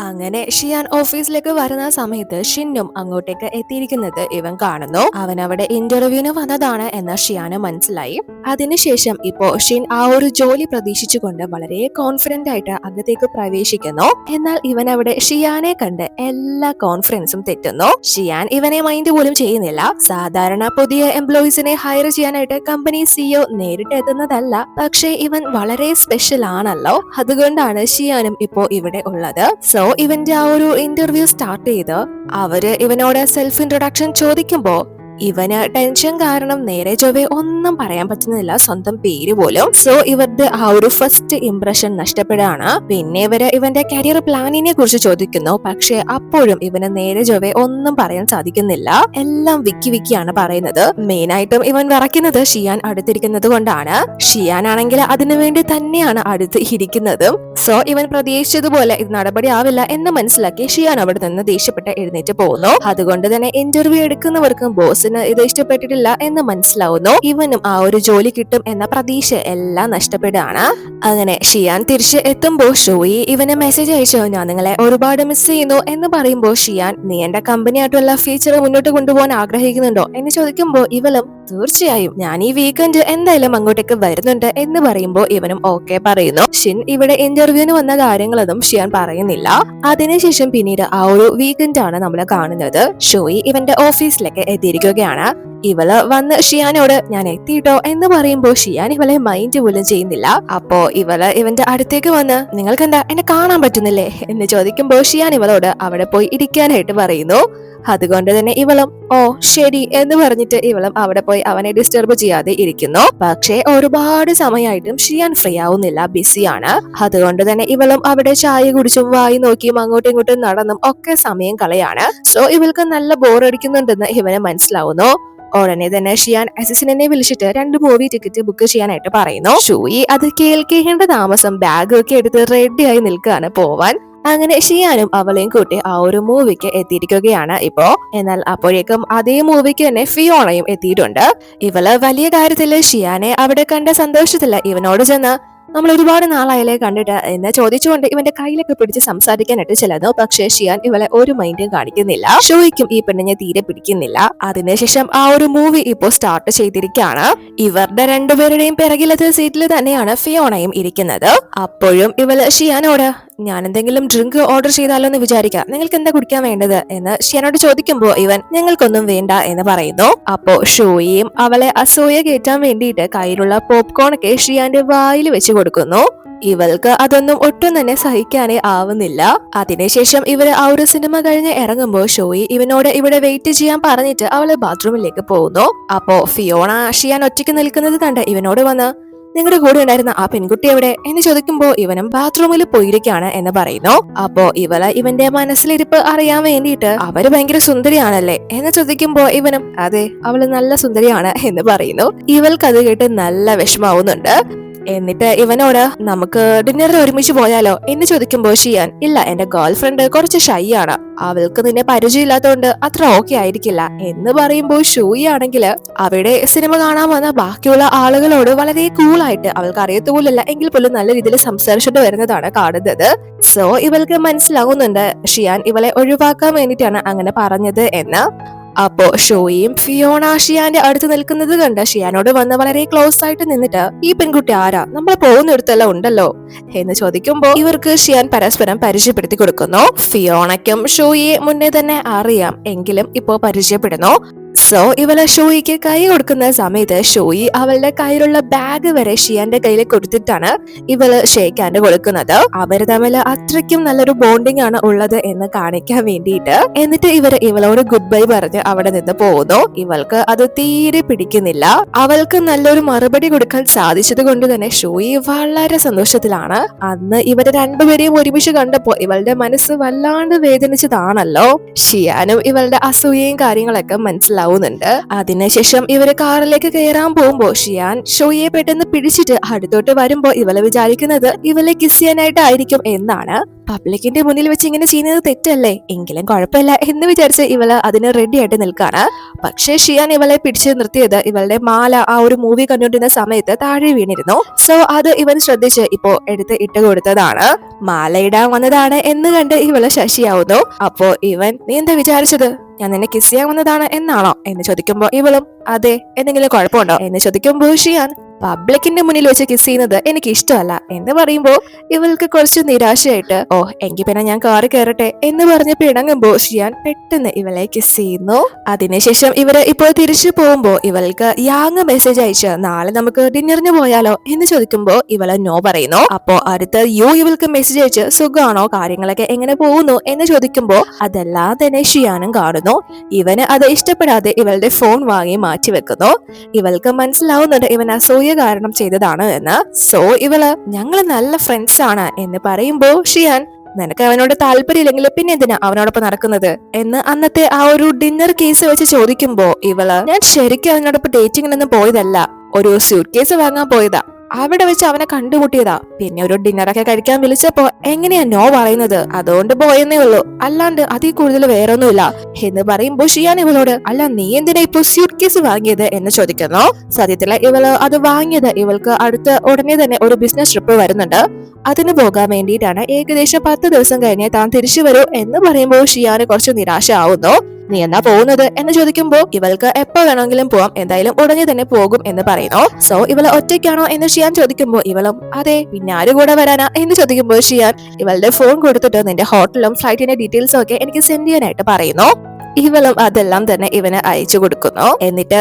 അങ്ങനെ ഷിയാൻ ഓഫീസിലേക്ക് വരുന്ന സമയത്ത് ഷിന്നും അങ്ങോട്ടേക്ക് എത്തിയിരിക്കുന്നത് ഇവൻ കാണുന്നു. അവൻ അവിടെ ഇന്റർവ്യൂവിന് വന്നതാണ് എന്ന് ഷിയാന് മനസ്സിലായി. അതിനുശേഷം ഇപ്പോ ഷിൻ ആ ഒരു ജോലി പ്രതീക്ഷിച്ചുകൊണ്ട് വളരെ കോൺഫിഡന്റ് ആയിട്ട് അകത്തേക്ക് പ്രവേശിക്കുന്നു. എന്നാൽ ഇവൻ അവിടെ ഷിയാനെ കണ്ട് എല്ലാ കോൺഫിഡൻസും തെറ്റുന്നു. ഷിയാൻ ഇവനെ മൈൻഡ് പോലും ചെയ്യുന്നില്ല. സാധാരണ പുതിയ എംപ്ലോയീസിനെ ഹയർ ചെയ്യാനായിട്ട് കമ്പനി സിഇഒ നേരിട്ട് എത്തുന്നതല്ല, പക്ഷേ ഇവൻ വളരെ സ്പെഷ്യൽ ആണല്ലോ. അതുകൊണ്ടാണ് ഷിയാനും ഇപ്പോ ഇവിടെ ഉള്ളത്. സോ ഇവന്റെ ആ ഒരു ഇന്റർവ്യൂ സ്റ്റാർട്ട് ചെയ്ത് അവര് ഇവനോട് സെൽഫ് ഇൻട്രൊഡക്ഷൻ ചോദിക്കുമ്പോ ഇവന് ടെൻഷൻ കാരണം നേരെ ചൊവ്വേ ഒന്നും പറയാൻ പറ്റുന്നില്ല, സ്വന്തം പേര് പോലും. സോ ഇവരുടെ ആ ഒരു ഫസ്റ്റ് ഇംപ്രഷൻ നഷ്ടപ്പെടുകയാണ്. പിന്നെ ഇവര് ഇവന്റെ കരിയർ പ്ലാനിനെ കുറിച്ച് ചോദിക്കുന്നു. പക്ഷെ അപ്പോഴും ഇവന് നേരെ ചൊവ്വേ ഒന്നും പറയാൻ സാധിക്കുന്നില്ല. എല്ലാം വിക്കിയാണ് പറയുന്നത്. മെയിൻ ആയിട്ടും ഇവൻ വിറയ്ക്കുന്നത് ഷിയാൻ അടുത്തിരിക്കുന്നത് കൊണ്ടാണ്. ഷിയാൻ ആണെങ്കിൽ അതിനുവേണ്ടി തന്നെയാണ് അടുത്ത് ഇരിക്കുന്നതും. സോ ഇവൻ പ്രതീക്ഷിച്ചതുപോലെ ഇത് നടപടി ആവില്ല എന്ന് മനസ്സിലാക്കി ഷിയാൻ അവിടെ നിന്ന് ദേഷ്യപ്പെട്ട് എഴുന്നേറ്റ് പോകുന്നു. അതുകൊണ്ട് തന്നെ ഇന്റർവ്യൂ എടുക്കുന്നവർക്കും ബോസിന് ഇത് ഇഷ്ടപ്പെട്ടിട്ടില്ല എന്ന് മനസ്സിലാവുന്നു. ഇവനും ആ ഒരു ജോലി കിട്ടും എന്ന പ്രതീക്ഷ എല്ലാം നഷ്ടപ്പെടുകയാണ്. അങ്ങനെ ഷിയാൻ തിരിച്ച് എത്തുമ്പോ ഷോയി ഇവന് മെസ്സേജ് അയച്ചു, ഞാൻ നിങ്ങളെ ഒരുപാട് മിസ് ചെയ്യുന്നു എന്ന് പറയുമ്പോ ഷിയാൻ, നീ എന്റെ കമ്പനിയായിട്ടുള്ള ഫീച്ചർ മുന്നോട്ട് കൊണ്ടുപോകാൻ ആഗ്രഹിക്കുന്നുണ്ടോ എന്ന് ചോദിക്കുമ്പോ ഇവളും തീർച്ചയായും ഞാൻ ഈ വീക്കെൻഡ് എന്തായാലും അങ്ങോട്ടേക്ക് വരുന്നുണ്ട് എന്ന് പറയുമ്പോ ഇവനും ഓക്കെ പറയുന്നു. ഷിൻ ഇവിടെ ഇന്റർവ്യൂവിന് വന്ന കാര്യങ്ങളൊന്നും ഷിയാൻ പറയുന്നില്ല. അതിനുശേഷം പിന്നീട് ആ ഒരു വീക്കെൻഡ് ആണ് നമ്മൾ കാണുന്നത്. ഷോയി ഇവന്റെ ഓഫീസിലേക്ക് എത്തിയിരിക്കുകയാണ്. ഇവള് വന്ന് ഷിയാനോട് ഞാൻ എത്തിയിട്ടോ എന്ന് പറയുമ്പോ ഷിയാൻ ഇവളെ മൈൻഡ് പോലും ചെയ്യുന്നില്ല. അപ്പോ ഇവള് ഇവന്റെ അടുത്തേക്ക് വന്ന് നിങ്ങൾക്ക് എന്താ എന്നെ കാണാൻ പറ്റുന്നില്ലേ എന്ന് ചോദിക്കുമ്പോ ഷിയാൻ ഇവളോട് അവിടെ പോയി ഇരിക്കാനായിട്ട് പറയുന്നു. അതുകൊണ്ട് തന്നെ ഇവളും ഓ ശരി എന്ന് പറഞ്ഞിട്ട് ഇവളും അവിടെ പോയി അവനെ ഡിസ്റ്റർബ് ചെയ്യാതെ ഇരിക്കുന്നു. പക്ഷേ ഒരുപാട് സമയമായിട്ടും ഷിയാൻ ഫ്രീ ആവുന്നില്ല, ബിസിയാണ്. അതുകൊണ്ട് തന്നെ ഇവളും അവിടെ ചായ കുടിച്ചും വായി നോക്കിയും അങ്ങോട്ടും ഇങ്ങോട്ടും നടന്നും ഒക്കെ സമയം കളയാണ്. സോ ഇവൾക്ക് നല്ല ബോറടിക്കുന്നുണ്ടെന്ന് ഇവന് മനസ്സിലാവുന്നു. ഉടനെ തന്നെ ഷിയാൻ അസിസ്റ്റന്റിനെ വിളിച്ചിട്ട് 2 മൂവി ടിക്കറ്റ് ബുക്ക് ചെയ്യാനായിട്ട് പറയുന്നു. ഷൂയി അത് കേൾക്കേണ്ട താമസം ബാഗ് ഒക്കെ എടുത്ത് റെഡിയായി നിൽക്കുകയാണ് പോവാൻ. അങ്ങനെ ഷിയാനും അവളെയും കൂട്ടി ആ ഒരു മൂവിക്ക് എത്തിയിരിക്കുകയാണ് ഇപ്പോ. എന്നാൽ അപ്പോഴേക്കും അതേ മൂവിക്ക് തന്നെ ഫിയോണയും എത്തിയിട്ടുണ്ട്. ഇവള് വലിയ കാര്യത്തില് ഷിയാനെ അവിടെ കണ്ട സന്തോഷത്തില് ഇവനോട് ചെന്ന് നമ്മൾ ഒരുപാട് നാളായാലേ കണ്ടിട്ട് എന്ന് ചോദിച്ചുകൊണ്ട് ഇവന്റെ കയ്യിലൊക്കെ പിടിച്ച് സംസാരിക്കാനായിട്ട് ചെല്ലുന്നു. പക്ഷേ ഷിയാൻ ഇവളെ ഒരു മൈൻഡും കാണിക്കുന്നില്ല. ഷോയ്ക്കും ഈ പെണ്ണിനെ തീരെ പിടിക്കുന്നില്ല. അതിനുശേഷം ആ ഒരു മൂവി ഇപ്പോ സ്റ്റാർട്ട് ചെയ്തിരിക്കുകയാണ്. ഇവരുടെ രണ്ടുപേരുടെയും പിറകിലത്തെ സീറ്റിൽ തന്നെയാണ് ഫിയോണയും ഇരിക്കുന്നത്. അപ്പോഴും ഇവള് ഷിയാനോട് ഞാൻ എന്തെങ്കിലും ഡ്രിങ്ക് ഓർഡർ ചെയ്താലോ എന്ന് വിചാരിക്കാം, നിങ്ങൾക്ക് എന്താ കുടിക്കാൻ വേണ്ടത് എന്ന് ഷിയാനോട് ചോദിക്കുമ്പോ ഇവൻ ഞങ്ങൾക്കൊന്നും വേണ്ട എന്ന് പറയുന്നു. അപ്പോ ഷോയിയും അവളെ അസൂയ കയറ്റാൻ വേണ്ടിയിട്ട് കയ്യിലുള്ള പോപ്കോൺ ഒക്കെ ഷിയാന്റെ വായിൽ വെച്ച് കൊടുക്കുന്നു. ഇവൾക്ക് അതൊന്നും ഒട്ടും തന്നെ സഹിക്കാനേ ആവുന്നില്ല. അതിനുശേഷം ഇവര് ആ ഒരു സിനിമ കഴിഞ്ഞ് ഇറങ്ങുമ്പോ ഷോയി ഇവനോട് ഇവിടെ വെയിറ്റ് ചെയ്യാൻ പറഞ്ഞിട്ട് അവള് ബാത്റൂമിലേക്ക് പോകുന്നു. അപ്പോ ഫിയോണ ഷിയാൻ ഒറ്റയ്ക്ക് നിൽക്കുന്നത് കണ്ട് ഇവനോട് വന്ന് നിങ്ങളുടെ കൂടെ ഉണ്ടായിരുന്ന ആ പെൺകുട്ടി എവിടെ എന്ന് ചോദിക്കുമ്പോ ഇവനും ബാത്റൂമിൽ പോയിരിക്കാണ് എന്ന് പറയുന്നു. അപ്പോ ഇവള് ഇവന്റെ മനസ്സിലിരിപ്പ് അറിയാൻ വേണ്ടിയിട്ട് അവര് ഭയങ്കര സുന്ദരിയാണല്ലേ എന്ന് ചോദിക്കുമ്പോ ഇവനും അതെ അവള് നല്ല സുന്ദരിയാണ് എന്ന് പറയുന്നു. ഇവൾക്ക് അത് കേട്ട് നല്ല വിഷമാവുന്നുണ്ട്. എന്നിട്ട് ഇവനോട് നമുക്ക് ഡിന്നറിൽ ഒരുമിച്ച് പോയാലോ എന്ന് ചോദിക്കുമ്പോ ഷിയാൻ ഇല്ല, എന്റെ ഗേൾ ഫ്രണ്ട് കുറച്ച് ഷൈ ആണ്, അവൾക്ക് നിന്നെ പരിചയമില്ലാത്തതുകൊണ്ട് അത്ര ഓക്കെ ആയിരിക്കില്ല എന്ന് പറയുമ്പോൾ ഷൂയി ആണെങ്കിൽ അവിടെ സിനിമ കാണാൻ വന്ന ബാക്കിയുള്ള ആളുകളോട് വളരെ കൂളായിട്ട് അവൾക്ക് അറിയത്തുപോലില്ല എങ്കിൽ പോലും നല്ല രീതിയിൽ സംസാരിച്ചിട്ട് വരുന്നതാണ് കാണുന്നത്. സോ ഇവൾക്ക് മനസ്സിലാവുന്നുണ്ട് ഷിയാൻ ഇവളെ ഒഴിവാക്കാൻ വേണ്ടിയിട്ടാണ് അങ്ങനെ പറഞ്ഞത് എന്ന്. അപ്പോ ഷോയിയും ഫിയോണ ഷിയാന്റെ അടുത്ത് നിൽക്കുന്നത് കണ്ട് ഷിയാനോട് വന്ന് വളരെ ക്ലോസ് ആയിട്ട് നിന്നിട്ട് ഈ പെൺകുട്ടി ആരാ, നമ്മൾ പോകുന്നിടത്തെല്ലാം ഉണ്ടല്ലോ എന്ന് ചോദിക്കുമ്പോ ഇവർക്ക് ഷിയാൻ പരസ്പരം പരിചയപ്പെടുത്തി കൊടുക്കുന്നു. ഫിയോണയ്ക്കും ഷോയിയെ മുന്നേ തന്നെ അറിയാം, എങ്കിലും ഇപ്പോ പരിചയപ്പെടുന്നു. സോ ഇവളെ ഷോയിക്ക് കൈ കൊടുക്കുന്ന സമയത്ത് ഷോയി അവളുടെ കയ്യിലുള്ള ബാഗ് വരെ ഷിയാന്റെ കയ്യിൽ കൊടുത്തിട്ടാണ് ഇവള് ഷേക്ക് ഹാൻഡ് കൊടുക്കുന്നത്. അവര് തമ്മിൽ അത്രയ്ക്കും നല്ലൊരു ബോണ്ടിങ് ആണ് ഉള്ളത് എന്ന് കാണിക്കാൻ വേണ്ടിയിട്ട്. എന്നിട്ട് ഇവളോട് ഗുഡ് ബൈ പറഞ്ഞ് അവിടെ നിന്ന് പോകുന്നു. ഇവൾക്ക് അത് തീരെ പിടിക്കുന്നില്ല. അവൾക്ക് നല്ലൊരു മറുപടി കൊടുക്കാൻ സാധിച്ചത് കൊണ്ട് തന്നെ ഷോയി വളരെ സന്തോഷത്തിലാണ്. അന്ന് ഇവരെ രണ്ടുപേരെയും ഒരുമിച്ച് കണ്ടപ്പോ ഇവളുടെ മനസ്സ് വല്ലാണ്ട് വേദനിച്ചതാണല്ലോ. ഷിയാനും ഇവളുടെ അസൂയയും കാര്യങ്ങളൊക്കെ മനസ്സിലാവുന്നുണ്ട്. അതിനുശേഷം ഇവര് കാറിലേക്ക് കയറാൻ പോകുമ്പോ ഷിയാൻ ഷോയെ പെട്ടെന്ന് പിടിച്ചിട്ട് അടുത്തോട്ട് വരുമ്പോ ഇവളെ വിചാരിക്കുന്നത് ഇവളെ കിസ് ചെയ്യാനായിട്ടായിരിക്കും എന്നാണ്. പബ്ലിക്കിന്റെ മുന്നിൽ വെച്ച് ഇങ്ങനെ ചെയ്യുന്നത് തെറ്റല്ലേ, എങ്കിലും കുഴപ്പമില്ല എന്ന് വിചാരിച്ച് ഇവള് അതിന് റെഡി ആയിട്ട് നിൽക്കാണ്. പക്ഷേ ഷിയാൻ ഇവളെ പിടിച്ചു നിർത്തിയത് ഇവളുടെ മാല ആ ഒരു മൂവി കണ്ടുകൊണ്ടിരുന്ന സമയത്ത് താഴെ വീണിരുന്നു. സോ അത് ഇവൻ ശ്രദ്ധിച്ച് ഇപ്പോ എടുത്ത് ഇട്ട് കൊടുത്തതാണ്. മാല ഇടാൻ വന്നതാണ് എന്ന് കണ്ട് ഇവള് ശശിയാവുന്നു. അപ്പോ ഇവൻ നീ എന്താ വിചാരിച്ചത്, ഞാൻ നിന്നെ കിസ് ചെയ്യാൻ വന്നതാണ് എന്നാണോ എന്ന് ചോദിക്കുമ്പോ ഇവളും അതെ, എന്തെങ്കിലും കുഴപ്പമുണ്ടോ എന്ന് ചോദിക്കുമ്പോ ഷിയാൻ പബ്ലിക്കിന്റെ മുന്നിൽ വെച്ച് കിസ് ചെയ്യുന്നത് എനിക്ക് ഇഷ്ടമല്ല എന്ന് പറയുമ്പോ ഇവൾക്ക് കുറച്ച് നിരാശയായിട്ട് ഓ എങ്കിൽ പിന്നെ ഞാൻ കാറ് കയറട്ടെ എന്ന് പറഞ്ഞ് പിണങ്ങുമ്പോ ഷിയാൻ പെട്ടെന്ന് ഇവളെ കിസ് ചെയ്യുന്നു. അതിനുശേഷം ഇവര് ഇപ്പോൾ തിരിച്ചു പോകുമ്പോ ഇവൾക്ക് യാങ് മെസ്സേജ് അയച്ച് നാളെ നമുക്ക് ഡിന്നറിന് പോയാലോ എന്ന് ചോദിക്കുമ്പോ ഇവള് നോ പറയുന്നു. അപ്പോ അടുത്ത ഇവൾക്ക് മെസ്സേജ് അയച്ച് സുഖമാണോ, കാര്യങ്ങളൊക്കെ എങ്ങനെ പോകുന്നു എന്ന് ചോദിക്കുമ്പോ അതെല്ലാം തന്നെ ഷിയാനും കാണുന്നു. ഇവന് അത് ഇഷ്ടപ്പെടാതെ ഇവളുടെ ഫോൺ വാങ്ങി മാറ്റി വെക്കുന്നു. ഇവൾക്ക് മനസ്സിലാവുന്നുണ്ട് ഇവൻ അസൂയ കാരണം ചെയ്തതാണ് എന്ന്. സോ ഇവള് ഞങ്ങള് നല്ല ഫ്രണ്ട്സ് ആണ് എന്ന് പറയുമ്പോ ഷിയാൻ നിനക്ക് അവനോട് താല്പര്യമില്ലെങ്കിൽ പിന്നെ എന്തിനാ അവനോടൊപ്പം നടക്കുന്നത് എന്ന് അന്നത്തെ ആ ഒരു ഡിന്നർ കേസ് വെച്ച് ചോദിക്കുമ്പോ ഇവള് ഞാൻ ശരിക്കും അവനോടൊപ്പം ഡേറ്റിങ്ങിനൊന്നും പോയതല്ല, ഒരു സ്യൂട്ട് കേസ് വാങ്ങാൻ പോയതാ, അവിടെ വെച്ച് അവനെ കണ്ടുമുട്ടിയതാ, പിന്നെ ഒരു ഡിന്നറൊക്കെ കഴിക്കാൻ വിളിച്ചപ്പോ എങ്ങനെയാ നോ പറയുന്നത്, അതുകൊണ്ട് പോയെന്നേ ഉള്ളൂ, അല്ലാണ്ട് അതിൽ കൂടുതൽ വേറൊന്നുമില്ല എന്ന് പറയുമ്പോ ഷിയാൻ ഇവളോട് അല്ല നീ എന്തിനാ ഇപ്പൊ സ്യൂട്ട് കേസ് വാങ്ങിയത് എന്ന് ചോദിക്കുന്നു. സത്യത്തില് ഇവള് അത് വാങ്ങിയത് ഇവൾക്ക് അടുത്ത ഉടനെ തന്നെ ഒരു ബിസിനസ് ട്രിപ്പ് വരുന്നുണ്ട്, അതിന് പോകാൻ വേണ്ടിയിട്ടാണ്. ഏകദേശം 10 ദിവസം കഴിഞ്ഞ് താൻ തിരിച്ചു വരൂ എന്ന് പറയുമ്പോൾ ഷിയാന് കുറച്ച് നിരാശ ആവുന്നു. നീ എന്നാ പോകുന്നത് എന്ന് ചോദിക്കുമ്പോ ഇവൾക്ക് എപ്പോ വേണമെങ്കിലും പോവാം, എന്തായാലും ഉടനെ തന്നെ പോകും എന്ന് പറയുന്നു. സോ ഇവള് ഒറ്റയ്ക്കാണോ എന്ന് ഷിയാൻ ചോദിക്കുമ്പോ ഇവളും അതെ, പിന്നെ ആരും കൂടെ വരാനാ എന്ന് ചോദിക്കുമ്പോൾ ഷിയാൻ ഇവളുടെ ഫോൺ കൊടുത്തിട്ട് നിന്റെ ഹോട്ടലും ഫ്ലൈറ്റിന്റെ ഡീറ്റെയിൽസും ഒക്കെ എനിക്ക് സെൻഡ് ചെയ്യാനായിട്ട് പറയുന്നു. ഇവളും അതെല്ലാം തന്നെ ഇവന് അയച്ചു കൊടുക്കുന്നു. എന്നിട്ട്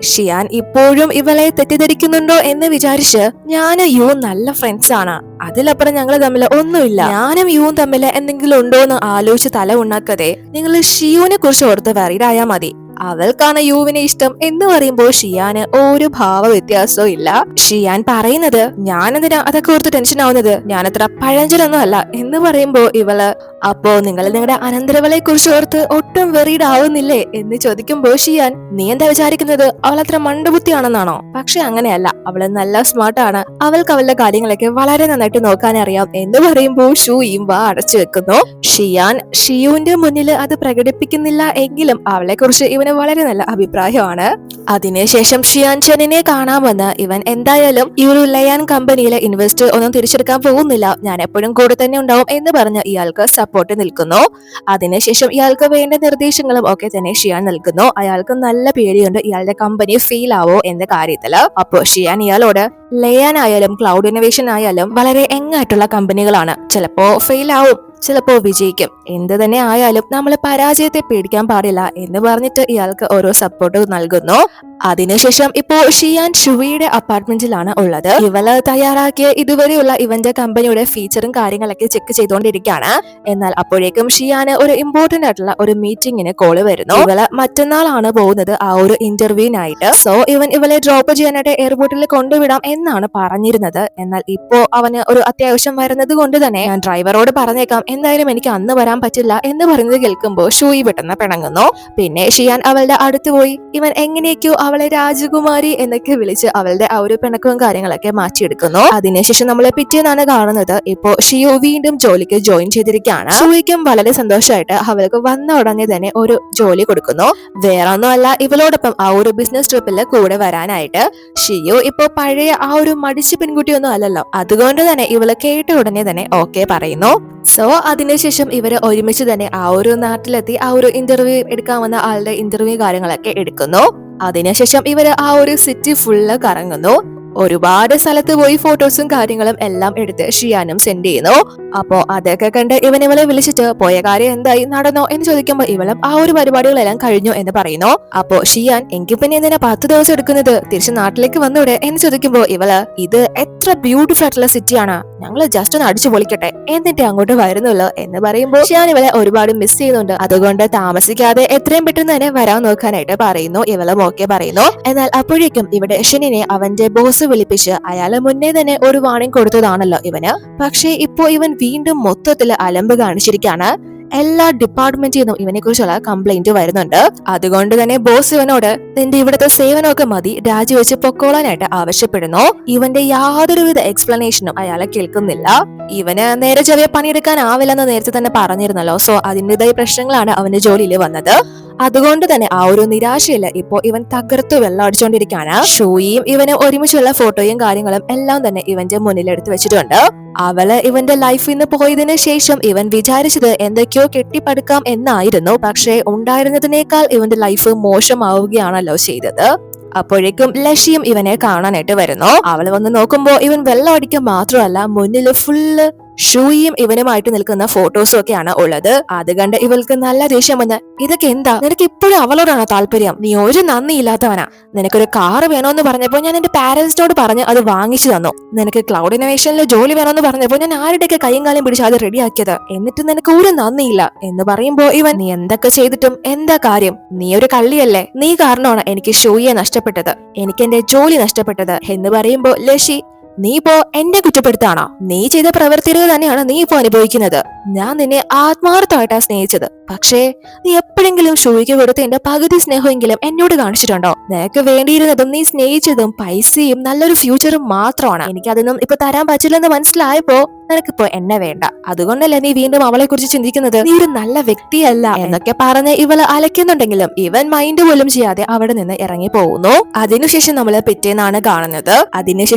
ഷിയാൻ ഇപ്പോഴും ഇവളെ തെറ്റിദ്ധരിക്കുന്നുണ്ടോ എന്ന് വിചാരിച്ച് ഞാനും യു നല്ല ഫ്രണ്ട്സ് ആണ്, അതിലപ്പുറം ഞങ്ങൾ തമ്മിൽ ഒന്നുമില്ല, ഞാനും യുവും തമ്മിൽ എന്തെങ്കിലും ഉണ്ടോ എന്ന് ആലോചിച്ച് തല ഉണ്ടാക്കാതെ നിങ്ങൾ ഷിയുവിനെ കുറിച്ച് ഓർത്ത് വറീഡായാ മതി, അവൾക്കാണ് യുവിനെ ഇഷ്ടം എന്ന് പറയുമ്പോൾ ഷിയാന് ഒരു ഭാവ വ്യത്യാസവും ഇല്ല. ഷിയാൻ പറയുന്നത് ഞാനെന്തിനാ അതൊക്കെ ഓർത്ത് ടെൻഷൻ ആവുന്നത്, ഞാനത്ര പഴഞ്ചലൊന്നും അല്ല എന്ന് പറയുമ്പോ ഇവള് അപ്പോ നിങ്ങൾ നിങ്ങളുടെ അനന്തരവളെ കുറിച്ച് ഓർത്ത് ഒട്ടും വെറീഡ് ആവുന്നില്ലേ എന്ന് ചോദിക്കുമ്പോ ഷിയാൻ നീ എന്താ വിചാരിക്കുന്നത് അവൾ അത്ര മണ്ടബുദ്ധിയാണെന്നാണോ, പക്ഷെ അങ്ങനെയല്ല, അവള് നല്ല സ്മാർട്ടാണ്, അവൾക്ക് അവളുടെ കാര്യങ്ങളൊക്കെ വളരെ നന്നായിട്ട് നോക്കാൻ അറിയാം എന്ന് പറയുമ്പോൾ ഷൂയും വാ അടച്ചു വെക്കുന്നു. ഷിയാൻ ഷിയുവിന്റെ മുന്നിൽ അത് പ്രകടിപ്പിക്കുന്നില്ല എങ്കിലും അവളെ കുറിച്ച് ഇവന് വളരെ നല്ല അഭിപ്രായമാണ്. അതിനുശേഷം ഷിയാൻ ചെന്നിനെ കാണാമെന്ന് ഇവൻ എന്തായാലും ഈ ഒരു ലയാൻ കമ്പനിയിലെ ഇൻവെസ്റ്റർ ഒന്നും തിരിച്ചെടുക്കാൻ പോകുന്നില്ല, ഞാൻ എപ്പോഴും കൂടെ തന്നെ ഉണ്ടാവും എന്ന് പറഞ്ഞ് ഇയാൾക്ക് സപ്പോർട്ട് നിൽക്കുന്നു. അതിനുശേഷം ഇയാൾക്ക് വേണ്ട നിർദ്ദേശങ്ങളും ഒക്കെ തന്നെ ഷിയാൻ നൽകുന്നു. അയാൾക്ക് നല്ല പേടിയുണ്ട് ഇയാളുടെ കമ്പനി ഫെയിൽ ആവോ എന്ന കാര്യത്തില്. അപ്പോ ഷിയാൻ ഇയാളോട് ലയാൻ ആയാലും ക്ലൗഡ് ഇന്നോവേഷൻ ആയാലും വളരെ എങ്ങായിട്ടുള്ള കമ്പനികളാണ്, ചിലപ്പോ ഫെയിൽ ആവും ചിലപ്പോ വിജയിക്കും, എന്ത് തന്നെ ആയാലും നമ്മൾ പരാജയത്തെ പേടിക്കാൻ പാടില്ല എന്ന് പറഞ്ഞിട്ട് ഇയാൾക്ക് ഓരോ സപ്പോർട്ട് നൽകുന്നു. അതിനുശേഷം ഇപ്പോ ഷിയാൻ ഷുവിയുടെ അപ്പാർട്ട്മെന്റിലാണ് ഉള്ളത്. ഇവള് തയ്യാറാക്കിയ ഇതുവരെയുള്ള ഇവന്റെ കമ്പനിയുടെ ഫീച്ചറും കാര്യങ്ങളൊക്കെ ചെക്ക് ചെയ്തുകൊണ്ടിരിക്കുകയാണ്. എന്നാൽ അപ്പോഴേക്കും ഷിയാന് ഒരു ഇമ്പോർട്ടന്റ് ആയിട്ടുള്ള ഒരു മീറ്റിംഗിന് കോള് വരുന്നു. ഇവള് മറ്റന്നാളാണ് പോകുന്നത് ആ ഒരു ഇന്റർവ്യൂവിനായിട്ട്. സോ ഇവളെ ഡ്രോപ്പ് ചെയ്യാനായിട്ട് എയർപോർട്ടിൽ കൊണ്ടുവിടാം എന്നാണ് പറഞ്ഞിരുന്നത്. എന്നാൽ ഇപ്പോ അവന് ഒരു അത്യാവശ്യം വരുന്നത് കൊണ്ട് തന്നെ ഞാൻ ഡ്രൈവറോട് പറഞ്ഞേക്കാം, എന്തായാലും എനിക്ക് അന്ന് വരാൻ പറ്റില്ല എന്ന് പറയുന്നത് കേൾക്കുമ്പോൾ ഷൂയി പെട്ടെന്ന് പിണങ്ങുന്നു. പിന്നെ ഷിയാൻ അവളുടെ അടുത്ത് പോയി ഇവൻ എങ്ങനെയൊക്കെയോ അവളെ രാജകുമാരി എന്നൊക്കെ വിളിച്ച് അവളുടെ ആ ഒരു പിണക്കവും കാര്യങ്ങളൊക്കെ മാറ്റിയെടുക്കുന്നു. അതിനുശേഷം നമ്മളെ പിറ്റേന്നാണ് കാണുന്നത് ഇപ്പോ ഷിയു വീണ്ടും ജോലിക്ക് ജോയിൻ ചെയ്തിരിക്കുകയാണ്. ഷൂയിക്കും വളരെ സന്തോഷമായിട്ട് അവൾക്ക് വന്ന ഉടനെ തന്നെ ഒരു ജോലി കൊടുക്കുന്നു. വേറെ ഒന്നുമല്ല, ഇവളോടൊപ്പം ആ ഒരു ബിസിനസ് ട്രിപ്പില് കൂടെ വരാനായിട്ട്. ഷിയു ഇപ്പോ പഴയ ആ ഒരു മടിച്ചു പെൺകുട്ടിയൊന്നും അല്ലല്ലോ, അതുകൊണ്ട് തന്നെ ഇവള് കേട്ട ഉടനെ തന്നെ ഓക്കെ പറയുന്നു. സോ അതിനുശേഷം ഇവര് ഒരുമിച്ച് തന്നെ ആ ഒരു നാട്ടിലെത്തി ആ ഒരു ഇന്റർവ്യൂ എടുക്കാമെന്ന ആളുടെ ഇന്റർവ്യൂ കാര്യങ്ങളൊക്കെ എടുക്കുന്നു. അതിനുശേഷം ഇവര് ആ ഒരു സിറ്റി ഫുള്ള് കറങ്ങുന്നു. ഒരുപാട് സ്ഥലത്ത് പോയി ഫോട്ടോസും കാര്യങ്ങളും എല്ലാം എടുത്ത് ഷിയാനും സെൻഡ് ചെയ്യുന്നു. അപ്പോ അതൊക്കെ കണ്ട് ഇവളെ വിളിച്ചിട്ട് പോയ കാര്യം എന്തായി, നടന്നോ എന്ന് ചോദിക്കുമ്പോ ഇവളും ആ ഒരു പരിപാടികളെല്ലാം കഴിഞ്ഞു എന്ന് പറയുന്നു. അപ്പോ ഷിയാൻ എങ്കിൽ പിന്നെ എന്തിനാ 10 ദിവസം എടുക്കുന്നത്, തിരിച്ച് നാട്ടിലേക്ക് വന്നൂടെ എന്ന് ചോദിക്കുമ്പോ ഇവള് ഇത് എത്ര ബ്യൂട്ടിഫുൾ ആയിട്ടുള്ള സിറ്റിയാണ്, ഞങ്ങള് ജസ്റ്റ് ഒന്ന് അടിച്ചു പൊളിക്കട്ടെ എന്നിട്ട് അങ്ങോട്ട് വരുന്നുള്ളൂ എന്ന് പറയുമ്പോൾ ഷിയാൻ ഇവളെ ഒരുപാട് മിസ് ചെയ്യുന്നുണ്ട്, അതുകൊണ്ട് താമസിക്കാതെ എത്രയും പെട്ടെന്ന് തന്നെ വരാൻ നോക്കാനായിട്ട് പറയുന്നു. ഇവളും ഓക്കെ പറയുന്നു. എന്നാൽ അപ്പോഴേക്കും ഇവിടെ ഷിനിനെ അവന്റെ ബോസ് വിളിപ്പിച്ച് അയാളെ മുന്നേ തന്നെ ഒരു വാണിംഗ് കൊടുത്തതാണല്ലോ ഇവന്. പക്ഷേ ഇപ്പോ ഇവൻ വീണ്ടും മൊത്തത്തില് അലമ്പ് കാണിച്ചിരിക്കുകയാണ്. എല്ലാ ഡിപ്പാർട്ട്മെന്റിൽ നിന്നും ഇവനെ കുറിച്ചുള്ള കംപ്ലൈന്റ് വരുന്നുണ്ട്. അതുകൊണ്ട് തന്നെ ബോസ് ഇവനോട് നിന്റെ ഇവിടുത്തെ സേവനമൊക്കെ മതി, രാജിവെച്ച് പൊക്കോളാനായിട്ട് ആവശ്യപ്പെടുന്നു. ഇവന്റെ യാതൊരുവിധ എക്സ്പ്ലനേഷനും അയാളെ കേൾക്കുന്നില്ല. ഇവന് നേരെ ചെറിയ പണിയെടുക്കാൻ ആവില്ലെന്ന് നേരത്തെ തന്നെ പറഞ്ഞിരുന്നല്ലോ. സോ അതിൻ്റെതായ പ്രശ്നങ്ങളാണ് അവന്റെ ജോലിയിൽ വന്നത്. അതുകൊണ്ട് തന്നെ ആ ഒരു നിരാശയില് ഇപ്പോ ഇവൻ തകർത്തു വെള്ളം അടിച്ചുകൊണ്ടിരിക്കുകയാണ്. ഷൂയിയും ഇവനും ഒരുമിച്ചുള്ള ഫോട്ടോയും കാര്യങ്ങളും എല്ലാം തന്നെ ഇവന്റെ മുന്നിൽ എടുത്തു വെച്ചിട്ടുണ്ട്. അവള് ഇവന്റെ ലൈഫിൽ നിന്ന് പോയതിനു ശേഷം ഇവൻ വിചാരിച്ചത് എന്തൊക്കെയോ കെട്ടിപ്പടുക്കാം എന്നായിരുന്നു. പക്ഷേ ഉണ്ടായിരുന്നതിനേക്കാൾ ഇവന്റെ ലൈഫ് മോശമാവുകയാണല്ലോ ചെയ്തത്. അപ്പോഴേക്കും ലക്ഷ്യം ഇവനെ കാണാനായിട്ട് വരുന്നു. അവള് വന്ന് നോക്കുമ്പോ ഇവൻ വെള്ളം അടിക്കാൻ മാത്രമല്ല മുന്നില് ഫുള്ള് ഷൂയും ഇവനുമായിട്ട് നിൽക്കുന്ന ഫോട്ടോസും ഒക്കെയാണ് ഉള്ളത്. അത് കണ്ട് ഇവൾക്ക് നല്ല ദേഷ്യം വന്ന്, ഇതൊക്കെ എന്താ, നിനക്ക് ഇപ്പോഴും അവളോടാണോ താല്പര്യം? നീ ഒരു നന്ദി ഇല്ലാത്തവനാ. നിനക്കൊരു കാറ് വേണോന്ന് പറഞ്ഞപ്പോ ഞാൻ എന്റെ പാരന്റ്സിനോട് പറഞ്ഞ് അത് വാങ്ങിച്ചു തന്നു. നിനക്ക് ക്ലൗഡ് ഇന്നോവേഷനിൽ ജോലി വേണമെന്ന് പറഞ്ഞപ്പോ ഞാൻ ആരുടെയൊക്കെ കൈയും കാലും പിടിച്ച് അത് റെഡിയാക്കിയത്. എന്നിട്ട് നിനക്ക് ഒരു നന്ദിയില്ല എന്ന് പറയുമ്പോ ഇവൻ, നീ എന്തൊക്കെ ചെയ്തിട്ടും എന്താ കാര്യം? നീ ഒരു കള്ളിയല്ലേ. നീ കാരണമാണ് എനിക്ക് ഷൂയെ നഷ്ടപ്പെട്ടത്, എനിക്ക് എന്റെ ജോലി നഷ്ടപ്പെട്ടത് എന്ന് പറയുമ്പോ ലഷി, നീ ഇപ്പോ എന്നെ കുറ്റപ്പെടുത്താണോ? നീ ചെയ്ത പ്രവൃത്തികൾ തന്നെയാണ് നീ ഇപ്പോ അനുഭവിക്കുന്നത്. ഞാൻ നിന്നെ ആത്മാർത്ഥമായിട്ടാണ് സ്നേഹിച്ചത്. പക്ഷേ നീ എപ്പോഴെങ്കിലും ഷൂയ്ക്ക് കൊടുത്ത എന്റെ പകുതി സ്നേഹമെങ്കിലും എന്നോട് കാണിച്ചിട്ടുണ്ടോ? നിനക്ക് വേണ്ടിയിരുന്നതും നീ സ്നേഹിച്ചതും പൈസയും നല്ലൊരു ഫ്യൂച്ചറും മാത്രമാണ്. എനിക്കതൊന്നും ഇപ്പൊ തരാൻ പറ്റില്ലെന്ന് മനസ്സിലായപ്പോ നിനക്കിപ്പോ എന്നെ വേണ്ട. അതുകൊണ്ടല്ലേ നീ വീണ്ടും അവളെ കുറിച്ച് ചിന്തിക്കുന്നത്? നീ ഒരു നല്ല വ്യക്തിയല്ല എന്നൊക്കെ പറഞ്ഞ് ഇവള് അലയ്ക്കുന്നുണ്ടെങ്കിലും ഇവൻ മൈൻഡ് പോലും ചെയ്യാതെ അവിടെ നിന്ന് ഇറങ്ങി പോകുന്നു. അതിനുശേഷം നമ്മള് പിറ്റേന്നാണ്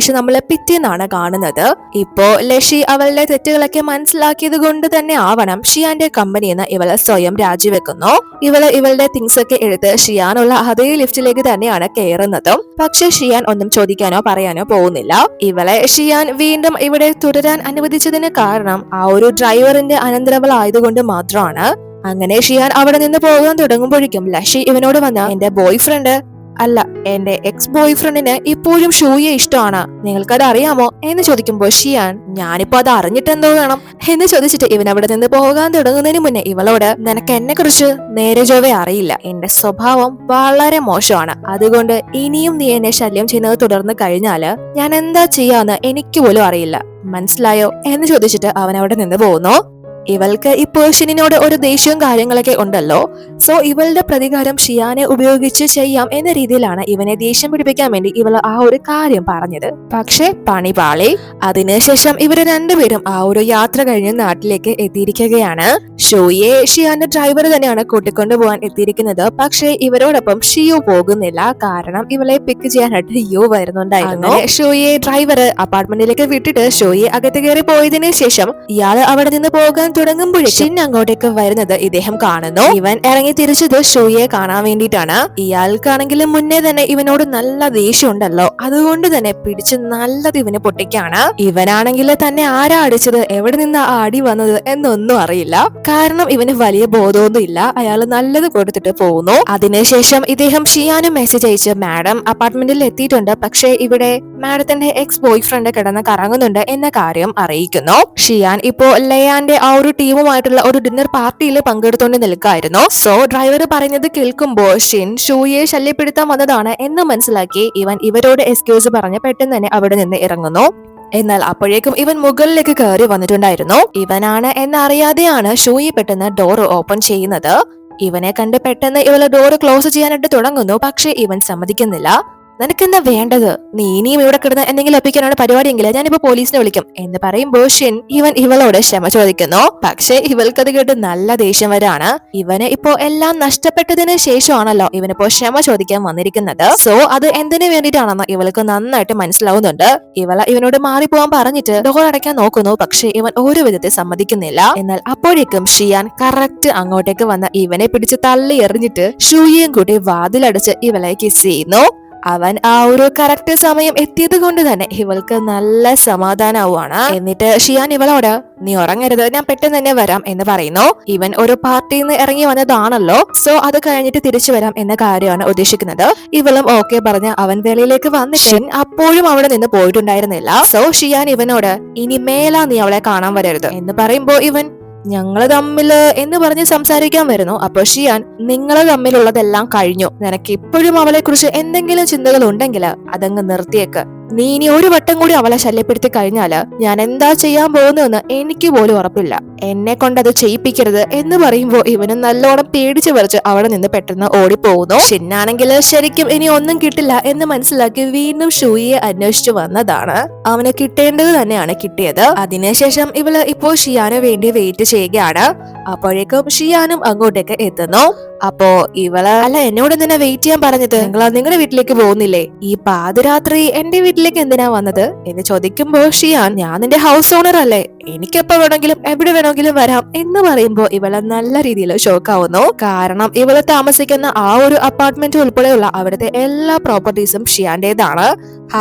കാണുന്നത്. ഇപ്പോ ലഷി അവളുടെ തെറ്റുകളൊക്കെ മനസ്സിലാക്കിയത് കൊണ്ട് തന്നെ ആവണം ഷിയാന്റെ കമ്പനിയിൽ നിന്ന് ഇവള് സ്വയം രാജിവെക്കുന്നു. ഇവളുടെ തിങ്സ് ഒക്കെ എടുത്ത് ഷിയാനുള്ള അതേ ലിഫ്റ്റിലേക്ക് തന്നെയാണ് കയറുന്നതും. പക്ഷെ ഷിയാൻ ഒന്നും ചോദിക്കാനോ പറയാനോ പോകുന്നില്ല. ഇവളെ ഷിയാൻ വീണ്ടും ഇവിടെ തുടരാൻ അനുവദിച്ചതിന് കാരണം ആ ഒരു ഡ്രൈവറിന്റെ അനന്തരവളായതുകൊണ്ട് മാത്രമാണ്. അങ്ങനെ ഷിയാൻ അവിടെ നിന്ന് പോകാൻ തുടങ്ങുമ്പോഴേക്കും ലഷി ഇവനോട് വന്ന, എന്റെ ബോയ് ഫ്രണ്ട് അല്ല, എന്റെ എക്സ് ബോയ് ഫ്രണ്ടിന് ഇപ്പോഴും ഷൂയെ ഇഷ്ടമാണ്, നിങ്ങൾക്കത് അറിയാമോ എന്ന് ചോദിക്കുമ്പോ ഷിയാൻ, ഞാനിപ്പോ അത് അറിഞ്ഞിട്ട് എന്തോ വേണം എന്ന് ചോദിച്ചിട്ട് ഇവൻ അവിടെ നിന്ന് പോകാൻ തുടങ്ങുന്നതിന് മുന്നേ ഇവളോട്, നിനക്ക് എന്നെ കുറിച്ച് നേരെ ചൊവ്വേ അറിയില്ല, എന്റെ സ്വഭാവം വളരെ മോശമാണ്. അതുകൊണ്ട് ഇനിയും നീ എന്നെ ശല്യം ചെയ്യുന്നത് തുടർന്ന് കഴിഞ്ഞാല് ഞാൻ എന്താ ചെയ്യാന്ന് എനിക്ക് പോലും അറിയില്ല, മനസ്സിലായോ എന്ന് ചോദിച്ചിട്ട് അവൻ അവിടെ നിന്ന് പോകുന്നു. ഇവൾക്ക് ഈ പേഴ്സണിനോട് ഒരു ദേഷ്യവും കാര്യങ്ങളൊക്കെ ഉണ്ടല്ലോ. സോ ഇവളുടെ പ്രതികാരം ഷിയാനെ ഉപയോഗിച്ച് ചെയ്യാം എന്ന രീതിയിലാണ് ഇവനെ ദേഷ്യം പിടിപ്പിക്കാൻ വേണ്ടി ഇവൾ ആ ഒരു കാര്യം പറഞ്ഞത്. പക്ഷെ പണി പാളി. അതിനുശേഷം ഇവര് രണ്ടുപേരും ആ ഒരു യാത്ര കഴിഞ്ഞ് നാട്ടിലേക്ക് എത്തിയിരിക്കുകയാണ്. ഷോയെ ഷിയാന്റെ ഡ്രൈവർ തന്നെയാണ് കൂട്ടിക്കൊണ്ടുപോകാൻ എത്തിയിരിക്കുന്നത്. പക്ഷെ ഇവരോടൊപ്പം ഷിയോ പോകുന്നില്ല. കാരണം ഇവളെ പിക്ക് ചെയ്യാനായിട്ട് യോ വരുന്നുണ്ടായിരുന്നു. ഷോയെ ഡ്രൈവർ അപ്പാർട്ട്മെന്റിലേക്ക് വിട്ടിട്ട് ഷോയെ അകത്ത് കയറി പോയതിനു ശേഷം ഇയാള് അവിടെ നിന്ന് പോകാൻ തുടങ്ങുമ്പോഴേക്കും ഷിൻ അങ്ങോട്ടേക്ക് വരുന്നത് ഇദ്ദേഹം കാണുന്നു. ഇവൻ ഇറങ്ങി തിരിച്ചത് ഷോയെ കാണാൻ വേണ്ടിയിട്ടാണ്. ഇയാൾക്കാണെങ്കിലും മുന്നേ തന്നെ ഇവനോട് നല്ല ദേഷ്യം ഉണ്ടല്ലോ. അതുകൊണ്ട് തന്നെ പിടിച്ച് നല്ലത് ഇവന് പൊട്ടിക്കാണ്. ഇവനാണെങ്കിൽ തന്നെ ആരാ അടിച്ചത്, എവിടെ നിന്നാ ആ അടി വന്നത് എന്നൊന്നും അറിയില്ല. കാരണം ഇവന് വലിയ ബോധമൊന്നും ഇല്ല. അയാൾ നല്ലത് കൊടുത്തിട്ട് പോകുന്നു. അതിനുശേഷം ഇദ്ദേഹം ഷിയാനും മെസ്സേജ് അയച്ച്, മാഡം അപ്പാർട്ട്മെന്റിൽ എത്തിയിട്ടുണ്ട്, പക്ഷേ ഇവിടെ മാഡത്തിന്റെ എക്സ് ബോയ് ഫ്രണ്ട് കിടന്ന് കറങ്ങുന്നുണ്ട് എന്ന കാര്യം അറിയിക്കുന്നു. ഷിയാൻ ഇപ്പോ ലയാന്റെ ആ ഒരു ടീമുമായിട്ടുള്ള ഒരു ഡിന്നർ പാർട്ടിയിൽ പങ്കെടുത്തോണ്ട് നിൽക്കായിരുന്നു. സോ ഡ്രൈവർ പറയുന്നത് കേൾക്കുമ്പോൾ ഷിൻ ഷൂയെ ശല്യപ്പെടുത്താൻ വന്നതാണ് എന്ന് മനസ്സിലാക്കി ഇവൻ ഇവരോട് എക്സ്ക്യൂസ് പറഞ്ഞ് പെട്ടെന്ന് തന്നെ അവിടെ നിന്ന് ഇറങ്ങുന്നു. എന്നാൽ അപ്പോഴേക്കും ഇവൻ മുകളിലേക്ക് കയറി വന്നിട്ടുണ്ടായിരുന്നു. ഇവനാണ് എന്നറിയാതെയാണ് ഷൂയി പെട്ടെന്ന് ഡോർ ഓപ്പൺ ചെയ്യുന്നത്. ഇവനെ കണ്ട് പെട്ടെന്ന് ഇവള് ഡോർ ക്ലോസ് ചെയ്യാനായിട്ട് തുടങ്ങുന്നു. പക്ഷെ ഇവൻ സമ്മതിക്കുന്നില്ല. നിനക്കെന്താ വേണ്ടത്? നീ ഇനിയും ഇവിടെ കിടന്ന് എന്തെങ്കിലും ഒപ്പിക്കാനാണ് പരിപാടിയെങ്കിൽ ഞാനിപ്പോ പോലീസിനെ വിളിക്കും എന്ന് പറയുമ്പോൾ ഷിൻ ഇവൻ ഇവളോട് ക്ഷമ ചോദിക്കുന്നു. പക്ഷെ ഇവൾക്കത് കേട്ട് നല്ല ദേഷ്യം വരാണ്. ഇവന് ഇപ്പോ എല്ലാം നഷ്ടപ്പെട്ടതിന് ശേഷമാണല്ലോ ഇവനിപ്പോ ക്ഷമ ചോദിക്കാൻ വന്നിരിക്കുന്നത്. സോ അത് എന്തിനു വേണ്ടിയിട്ടാണെന്ന് ഇവൾക്ക് നന്നായിട്ട് മനസ്സിലാവുന്നുണ്ട്. ഇവനോട് മാറിപ്പോവാൻ പറഞ്ഞിട്ട് ഡോർ അടയ്ക്കാൻ നോക്കുന്നു. പക്ഷെ ഇവൻ ഒരു വിധത്തിൽ സമ്മതിക്കുന്നില്ല. എന്നാൽ അപ്പോഴേക്കും ഷിയാൻ കറക്റ്റ് അങ്ങോട്ടേക്ക് വന്ന് ഇവനെ പിടിച്ച് തള്ളി എറിഞ്ഞിട്ട് ഷൂയും കൂടി വാതിലടച്ച് ഇവളെ കിസ് ചെയ്യുന്നു. അവൻ ആ ഒരു കറക്റ്റ് സമയം എത്തിയത് കൊണ്ട് തന്നെ ഇവൾക്ക് നല്ല സമാധാനമാവുകയാണ്. എന്നിട്ട് ഷിയാൻ ഇവളോട്, നീ ഉറങ്ങരുത്, ഞാൻ പെട്ടെന്ന് തന്നെ വരാം എന്ന് പറയുന്നു. ഇവൻ ഒരു പാർട്ടിയിൽ നിന്ന് ഇറങ്ങി വന്നതാണല്ലോ. സോ അത് കഴിഞ്ഞിട്ട് തിരിച്ചു വരാം എന്ന കാര്യമാണ് ഉദ്ദേശിക്കുന്നത്. ഇവളും ഓക്കെ പറഞ്ഞ് അവൻ വെളിയിലേക്ക് വന്നിട്ട് അപ്പോഴും അവിടെ നിന്ന് പോയിട്ടുണ്ടായിരുന്നില്ല. സോ ഷിയാൻ ഇവനോട്, ഇനി മേലാ നീ അവളെ കാണാൻ വരരുത് എന്ന് പറയുമ്പോ ഇവൻ, ഞങ്ങള് തമ്മില് എന്ന് പറഞ്ഞ് സംസാരിക്കാൻ വരുന്നു. അപ്പൊ ഷിയാൻ, നിങ്ങള് തമ്മിലുള്ളതെല്ലാം കഴിഞ്ഞു, നിനക്ക് ഇപ്പോഴും അവളെ കുറിച്ച് എന്തെങ്കിലും ചിന്തകൾ ഉണ്ടെങ്കിൽ അതങ്ങ് നിർത്തിയേക്ക്. നീ ഇനി ഒരു വട്ടം കൂടി അവളെ ശല്യപ്പെടുത്തി കഴിഞ്ഞാല് ഞാൻ എന്താ ചെയ്യാൻ പോകുന്നതെന്ന് എനിക്ക് പോലും ഉറപ്പില്ല. എന്നെ കൊണ്ട് അത് ചെയ്യിപ്പിക്കരുത് എന്ന് പറയുമ്പോ ഇവന് നല്ലോണം പേടിച്ചു പറിച്ച് അവിടെ നിന്ന് പെട്ടെന്ന് ഓടിപ്പോകുന്നു. ഷിന്നാണെങ്കിൽ ശരിക്കും ഇനി ഒന്നും കിട്ടില്ല എന്ന് മനസ്സിലാക്കി വീണ്ടും ഷൂയിയെ അന്വേഷിച്ചു വന്നതാണ്. അവന് കിട്ടേണ്ടത് തന്നെയാണ് കിട്ടിയത്. അതിനുശേഷം ഇവള് ഇപ്പോ ഷിയാന് വേണ്ടി വെയിറ്റ് ചെയ്യുകയാണ്. അപ്പോഴേക്കും ഷിയാനും അങ്ങോട്ടേക്ക് എത്തുന്നു. അപ്പോ ഇവള് അല്ല എന്നോട് എന്തിനാ വെയിറ്റ് ചെയ്യാൻ പറഞ്ഞത്? നിങ്ങൾ നിങ്ങളുടെ വീട്ടിലേക്ക് പോകുന്നില്ലേ? ഈ പാതിരാത്രി എന്റെ വീട്ടിലേക്ക് എന്തിനാ വന്നത് എന്ന് ചോദിക്കുമ്പോ ഷിയാൻ ഞാൻ നിന്റെ ഹൗസ് ഓണർ അല്ലേ, എനിക്കെപ്പോ വേണമെങ്കിലും എവിടെ വേണമെങ്കിലും വരാം എന്ന് പറയുമ്പോ ഇവള് നല്ല രീതിയിൽ ഷോക്കാവുന്നു. കാരണം ഇവള് താമസിക്കുന്ന ആ ഒരു അപ്പാർട്ട്മെന്റ് ഉൾപ്പെടെയുള്ള അവിടുത്തെ എല്ലാ പ്രോപ്പർട്ടീസും ഷിയാന്റേതാണ്.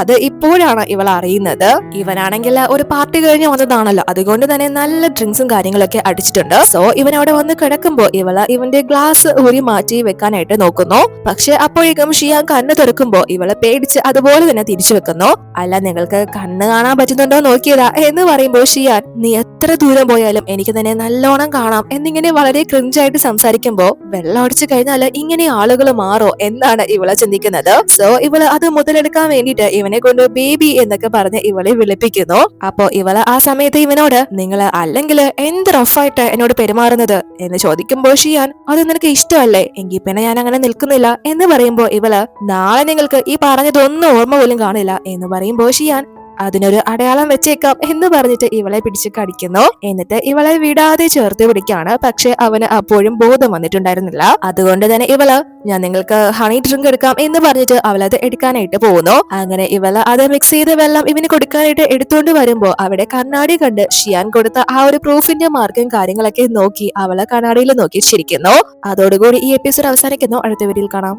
അത് ഇപ്പോഴാണ് ഇവൾ അറിയുന്നത്. ഇവനാണെങ്കിൽ ഒരു പാർട്ടി കഴിഞ്ഞ് വന്നതാണല്ലോ, അതുകൊണ്ട് തന്നെ നല്ല ഡ്രിങ്ക്സും കാര്യങ്ങളൊക്കെ അടിച്ചിട്ടുണ്ട്. സോ ഇവൻ അവിടെ വന്ന് കിടക്കുമ്പോ ഇവള് ഇവന്റെ ഗ്ലാസ് ഊരി മാറ്റി വെക്കാനായിട്ട് നോക്കുന്നു. പക്ഷെ അപ്പോഴേക്കും ഷിയാൻ കണ്ണ് തുറക്കുമ്പോ ഇവളെ പേടിച്ച് അതുപോലെ തന്നെ തിരിച്ചു വെക്കുന്നു. അല്ല നിങ്ങൾക്ക് കണ്ണ് കാണാൻ പറ്റുന്നുണ്ടോ നോക്കിയതാ എന്ന് പറയുമ്പോ ഷിയാൻ നീ എത്ര ദൂരം പോയാലും എനിക്ക് തന്നെ നല്ലോണം കാണാം എന്നിങ്ങനെ വളരെ ക്രിഞ്ചായിട്ട് സംസാരിക്കുമ്പോ വെള്ളം അടിച്ചു കഴിഞ്ഞാല് ഇങ്ങനെ ആളുകൾ മാറോ എന്നാണ് ഇവളെ ചിന്തിക്കുന്നത്. സോ ഇവള് അത് മുതലെടുക്കാൻ വേണ്ടിട്ട് ഇവനെ കൊണ്ട് ബേബി എന്നൊക്കെ പറഞ്ഞ് ഇവളെ വിളിപ്പിക്കുന്നു. അപ്പോ ഇവള് ആ സമയത്ത് ഇവനോട് നിങ്ങള് അല്ലെങ്കിൽ എന്ത് റഫായിട്ട് എന്നോട് പെരുമാറുന്നത് എന്ന് ചോദിക്കുമ്പോൾ ഷിയാൻ അത് നിനക്ക് ഇഷ്ടമല്ലേ, എങ്കിൽ പിന്നെ ഞാൻ അങ്ങനെ നിൽക്കുന്നില്ല എന്ന് പറയുമ്പോ ഇവള് നാളെ നിങ്ങൾക്ക് ഈ പറഞ്ഞതൊന്നും ഓർമ്മ പോലും കാണില്ല എന്ന് പറയുമ്പോ ഷിയാൻ അതിനൊരു അടയാളം വെച്ചേക്കാം എന്ന് പറഞ്ഞിട്ട് ഇവളെ പിടിച്ച് കടിക്കുന്നു. എന്നിട്ട് ഇവളെ വിടാതെ ചേർത്ത് പിടിക്കാണ്. പക്ഷെ അവന് അപ്പോഴും ബോധം വന്നിട്ടുണ്ടായിരുന്നില്ല. അതുകൊണ്ട് തന്നെ ഇവള് ഞാൻ നിങ്ങൾക്ക് ഹണി ഡ്രിങ്ക് എടുക്കാം എന്ന് പറഞ്ഞിട്ട് അവളത് എടുക്കാനായിട്ട് പോകുന്നു. അങ്ങനെ ഇവള് അത് മിക്സ് ചെയ്ത വെള്ളം ഇവന് കൊടുക്കാനായിട്ട് എടുത്തുകൊണ്ട് വരുമ്പോ അവിടെ കണ്ണാടി കണ്ട് ഷിയാൻ കൊടുത്ത ആ ഒരു പ്രൂഫിന്റെ മാർക്കും കാര്യങ്ങളൊക്കെ നോക്കി അവള് കണ്ണാടിയിൽ നോക്കി ചിരിക്കുന്നു. അതോടുകൂടി ഈ എപ്പിസോഡ് അവസാനിക്കുന്നു. അടുത്ത വീഡിയോയിൽ കാണാം.